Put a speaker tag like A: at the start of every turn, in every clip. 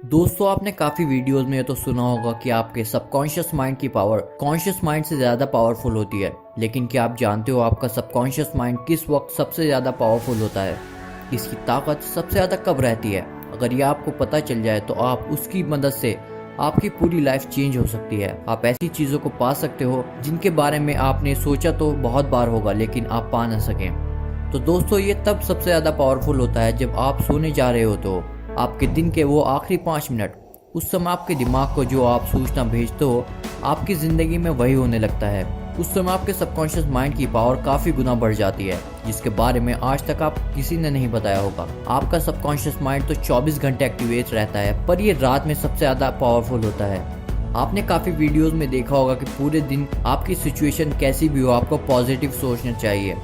A: दोस्तों आपने काफी वीडियोस में ये तो सुना होगा कि आपके सबकॉन्शियस माइंड की पावर कॉन्शियस माइंड से ज्यादा पावरफुल होती है। लेकिन क्या आप जानते हो आपका सबकॉन्शियस माइंड किस वक्त सबसे ज्यादा पावरफुल होता है? इसकी ताकत सबसे ज्यादा कब रहती है? अगर ये आपको पता चल जाए तो आप उसकी मदद से आपकी पूरी लाइफ चेंज हो सकती है। आप ऐसी चीजों को पा सकते हो जिनके बारे में आपने सोचा तो बहुत बार होगा लेकिन आप पा ना सकें। तो दोस्तों ये तब सबसे ज्यादा पावरफुल होता है जब आप सोने जा रहे हो तो आपके दिन के वो आखिरी 5 मिनट, उस समय आपके दिमाग को जो आप सूचना भेजते हो आपकी ज़िंदगी में वही होने लगता है। उस समय आपके सबकॉन्शियस माइंड की पावर काफ़ी गुना बढ़ जाती है, जिसके बारे में आज तक आप किसी ने नहीं बताया होगा। आपका सबकॉन्शियस माइंड तो 24 घंटे एक्टिवेट रहता है, पर ये रात में सबसे ज़्यादा पावरफुल होता है। आपने काफ़ी वीडियोज़ में देखा होगा कि पूरे दिन आपकी सिचुएशन कैसी भी हो आपको पॉजिटिव सोचना चाहिए,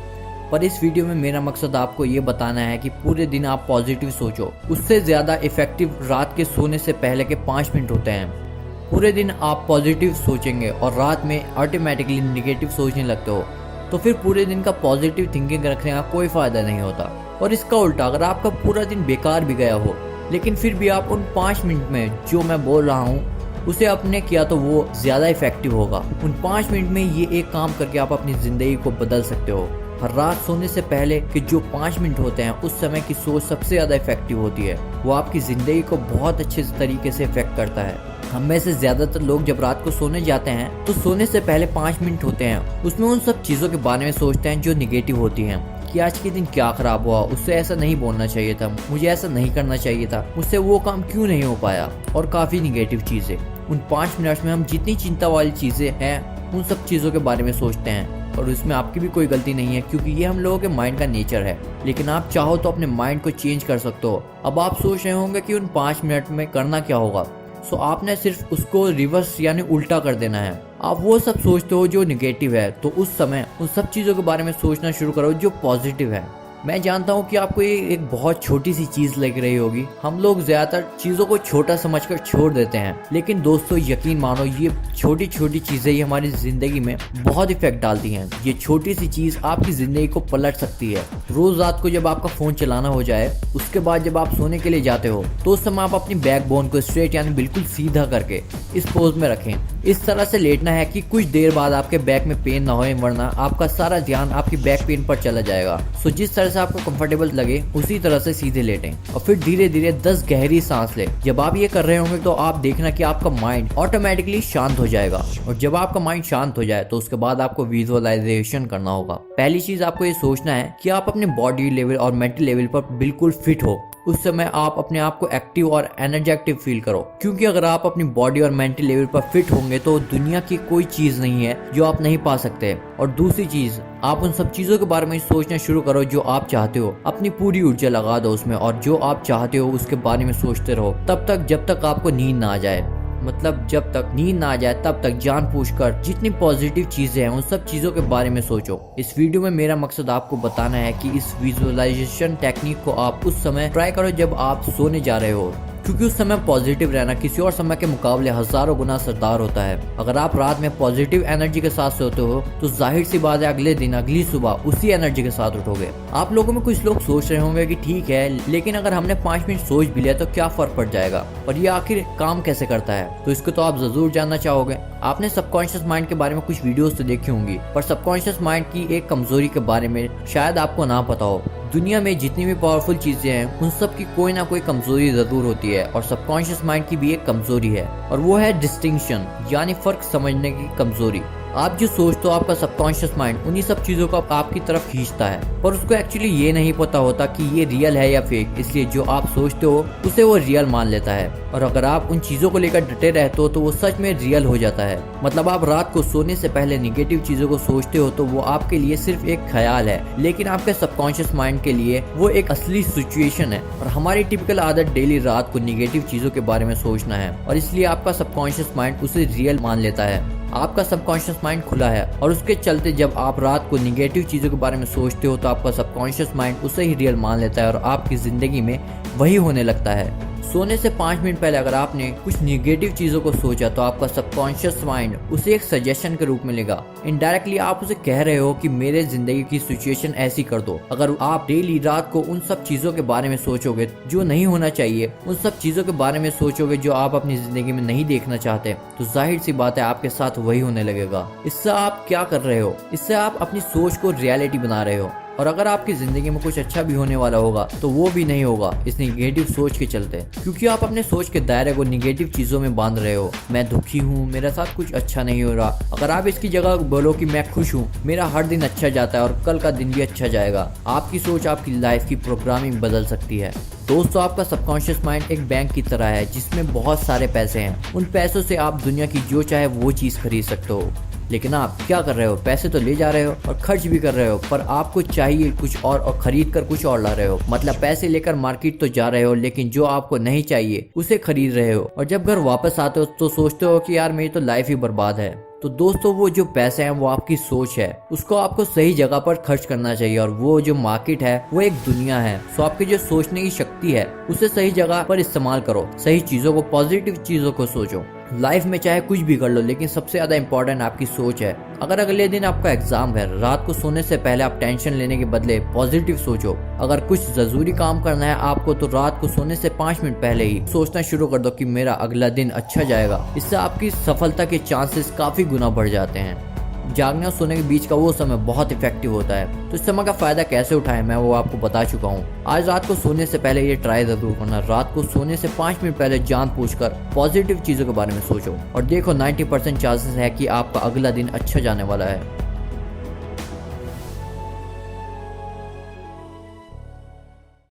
A: पर इस वीडियो में मेरा मकसद आपको ये बताना है कि पूरे दिन आप पॉजिटिव सोचो। उससे ज़्यादा इफेक्टिव रात के सोने से पहले के 5 मिनट होते हैं। पूरे दिन आप पॉजिटिव सोचेंगे और रात में ऑटोमेटिकली नेगेटिव सोचने लगते हो तो फिर पूरे दिन का पॉजिटिव थिंकिंग रखने का कोई फ़ायदा नहीं होता। और इसका उल्टा, अगर आपका पूरा दिन बेकार भी गया हो लेकिन फिर भी आप उन 5 मिनट में जो मैं बोल रहा हूँ उसे आपने किया तो वो ज़्यादा इफेक्टिव होगा। उन 5 मिनट में ये एक काम करके आप अपनी ज़िंदगी को बदल सकते हो। हर रात सोने से पहले के जो 5 मिनट होते हैं उस समय की सोच सबसे ज़्यादा इफेक्टिव होती है। वो आपकी ज़िंदगी को बहुत अच्छे तरीके से इफेक्ट करता है। हम में से ज़्यादातर लोग जब रात को सोने जाते हैं तो सोने से पहले 5 मिनट होते हैं उसमें उन सब चीज़ों के बारे में सोचते हैं जो निगेटिव होती हैं, कि आज के दिन क्या खराब हुआ, उससे ऐसा नहीं बोलना चाहिए था, मुझे ऐसा नहीं करना चाहिए था, मुझसे वो काम क्यों नहीं हो पाया, और काफ़ी निगेटिव चीज़ें। उन 5 मिनट्स में हम जितनी चिंता वाली चीज़ें हैं उन सब चीज़ों के बारे में सोचते हैं, और इसमें आपकी भी कोई गलती नहीं है क्योंकि ये हम लोगों के माइंड का नेचर है। लेकिन आप चाहो तो अपने माइंड को चेंज कर सकते हो। अब आप सोच रहे होंगे कि उन 5 मिनट में करना क्या होगा, सो आपने सिर्फ उसको रिवर्स यानी उल्टा कर देना है। आप वो सब सोचते हो जो निगेटिव है, तो उस समय उन सब चीज़ों के बारे में सोचना शुरू करो जो पॉजिटिव है। मैं जानता हूँ कि आपको ये एक बहुत छोटी सी चीज़ लग रही होगी। हम लोग ज़्यादातर चीज़ों को छोटा समझकर छोड़ देते हैं, लेकिन दोस्तों यकीन मानो ये छोटी छोटी चीज़ें ही हमारी ज़िंदगी में बहुत इफेक्ट डालती हैं। ये छोटी सी चीज़ आपकी ज़िंदगी को पलट सकती है। रोज़ रात को जब आपका फ़ोन चलाना हो जाए उसके बाद जब आप सोने के लिए जाते हो तो उस समय आप अपनी बैकबोन को स्ट्रेट यानी बिल्कुल सीधा करके इस पोज में रखें। इस तरह से लेटना है कि कुछ देर बाद आपके बैक में पेन ना हो, वरना आपका सारा ध्यान आपकी बैक पेन पर चला जाएगा। सो जिस तरह से आपको कंफर्टेबल लगे उसी तरह से सीधे लेटें और फिर धीरे धीरे 10 गहरी सांस लें। जब आप ये कर रहे होंगे तो आप देखना कि आपका माइंड ऑटोमेटिकली शांत हो जाएगा, और जब आपका माइंड शांत हो जाए तो उसके बाद आपको विजुअलाइजेशन करना होगा। पहली चीज आपको ये सोचना है कि आप अपने बॉडी लेवल और मेंटल लेवल पर बिल्कुल फिट हो। उस समय आप अपने आप को एक्टिव और एनर्जेटिक फील करो, क्योंकि अगर आप अपनी बॉडी और मेंटल लेवल पर फिट होंगे तो दुनिया की कोई चीज़ नहीं है जो आप नहीं पा सकते। और दूसरी चीज़, आप उन सब चीज़ों के बारे में सोचना शुरू करो जो आप चाहते हो। अपनी पूरी ऊर्जा लगा दो उसमें और जो आप चाहते हो उसके बारे में सोचते रहो तब तक जब तक आपको नींद ना आ जाए। मतलब जब तक नींद ना आ जाए तब तक जानबूझकर जितनी पॉजिटिव चीजें हैं उन सब चीजों के बारे में सोचो। इस वीडियो में मेरा मकसद आपको बताना है कि इस विजुअलाइजेशन टेक्निक को आप उस समय ट्राई करो जब आप सोने जा रहे हो, क्योंकि उस समय पॉजिटिव रहना किसी और समय के मुकाबले हजारों गुना असरदार होता है। अगर आप रात में पॉजिटिव एनर्जी के साथ सोते हो तो जाहिर सी बात है अगले दिन अगली सुबह उसी एनर्जी के साथ उठोगे। आप लोगों में कुछ लोग सोच रहे होंगे कि ठीक है लेकिन अगर हमने 5 मिनट सोच भी लिया तो क्या फर्क पड़ जाएगा, और ये आखिर काम कैसे करता है, तो इसको तो आप जरूर जानना चाहोगे। आपने सबकॉन्शियस माइंड के बारे में कुछ वीडियोस तो देखी होंगी, पर सबकॉन्शियस माइंड की एक कमजोरी के बारे में शायद आपको ना पता हो। दुनिया में जितनी भी पावरफुल चीजें हैं उन सब की कोई ना कोई कमजोरी जरूर होती है, और सबकॉन्शियस माइंड की भी एक कमजोरी है, और वो है डिस्टिंक्शन यानी फर्क समझने की कमजोरी। आप जो सोचते हो आपका सबकॉन्शियस माइंड उन्हीं सब चीजों को आपकी तरफ खींचता है, पर उसको एक्चुअली ये नहीं पता होता कि ये रियल है या फेक, इसलिए जो आप सोचते हो उसे वो रियल मान लेता है। और अगर आप उन चीजों को लेकर डटे रहते हो तो वो सच में रियल हो जाता है। मतलब आप रात को सोने से पहले निगेटिव चीजों को सोचते हो तो वो आपके लिए सिर्फ एक ख्याल है, लेकिन आपके सबकॉन्शियस माइंड के लिए वो एक असली सिचुएशन है। और हमारी टिपिकल आदत डेली रात को निगेटिव चीजों के बारे में सोचना है, और इसलिए आपका सबकॉन्शियस माइंड उसे रियल मान लेता है। आपका सबकॉन्शियस माइंड खुला है, और उसके चलते जब आप रात को निगेटिव चीज़ों के बारे में सोचते हो तो आपका सबकॉन्शियस माइंड उसे ही रियल मान लेता है और आपकी ज़िंदगी में वही होने लगता है। सोने से 5 मिनट पहले अगर आपने कुछ निगेटिव चीजों को सोचा तो आपका सबकॉन्शियस माइंड उसे एक सजेशन के रूप में लेगा। इनडायरेक्टली आप उसे कह रहे हो कि मेरे जिंदगी की सिचुएशन ऐसी कर दो। अगर आप डेली रात को उन सब चीजों के बारे में सोचोगे जो नहीं होना चाहिए, उन सब चीजों के बारे में सोचोगे जो आप अपनी जिंदगी में नहीं देखना चाहते, तो जाहिर सी बात है आपके साथ वही होने लगेगा। इससे आप क्या कर रहे हो? इससे आप अपनी सोच को रियलिटी बना रहे हो। और अगर आपकी जिंदगी में कुछ अच्छा भी होने वाला होगा तो वो भी नहीं होगा इस निगेटिव सोच के चलते, क्योंकि आप अपने सोच के दायरे को निगेटिव चीजों में बांध रहे हो। मैं दुखी हूँ, मेरे साथ कुछ अच्छा नहीं हो रहा। अगर आप इसकी जगह बोलो कि मैं खुश हूँ, मेरा हर दिन अच्छा जाता है और कल का दिन भी अच्छा जाएगा, आपकी सोच आपकी लाइफ की प्रोग्रामिंग बदल सकती है। दोस्तों, आपका सबकॉन्शियस माइंड एक बैंक की तरह है जिसमें बहुत सारे पैसे हैं। उन पैसों से आप दुनिया की जो चाहे वो चीज खरीद सकते हो। लेकिन आप क्या कर रहे हो? पैसे तो ले जा रहे हो और खर्च भी कर रहे हो, पर आपको चाहिए कुछ और खरीद कर कुछ और ला रहे हो। मतलब पैसे लेकर मार्केट तो जा रहे हो, लेकिन जो आपको नहीं चाहिए उसे खरीद रहे हो। और जब घर वापस आते हो तो सोचते हो कि यार मेरी तो लाइफ ही बर्बाद है। तो दोस्तों, वो जो पैसे हैं वो आपकी सोच है, उसको आपको सही जगह पर खर्च करना चाहिए। और वो जो मार्केट है वो एक दुनिया है। सो आपकी जो सोचने की शक्ति है उसे सही जगह पर इस्तेमाल करो। सही चीजों को, पॉजिटिव चीजों को सोचो। लाइफ में चाहे कुछ भी कर लो, लेकिन सबसे ज्यादा इंपॉर्टेंट आपकी सोच है। अगर अगले दिन आपका एग्जाम है, रात को सोने से पहले आप टेंशन लेने के बदले पॉजिटिव सोचो। अगर कुछ जरूरी काम करना है आपको, तो रात को सोने से 5 मिनट पहले ही सोचना शुरू कर दो कि मेरा अगला दिन अच्छा जाएगा। इससे आपकी सफलता के चांसेस काफी गुना बढ़ जाते हैं। जागने और सोने के बीच का वो समय बहुत इफेक्टिव होता है। तो इस समय का फायदा कैसे उठाएं, मैं वो आपको बता चुका हूँ। आज रात को सोने से पहले ये ट्राई जरूर करना। रात को सोने से 5 मिनट पहले जान पूछकर पॉजिटिव चीजों के बारे में सोचो और देखो 90% चांसेस है कि आपका अगला दिन अच्छा जाने वाला है।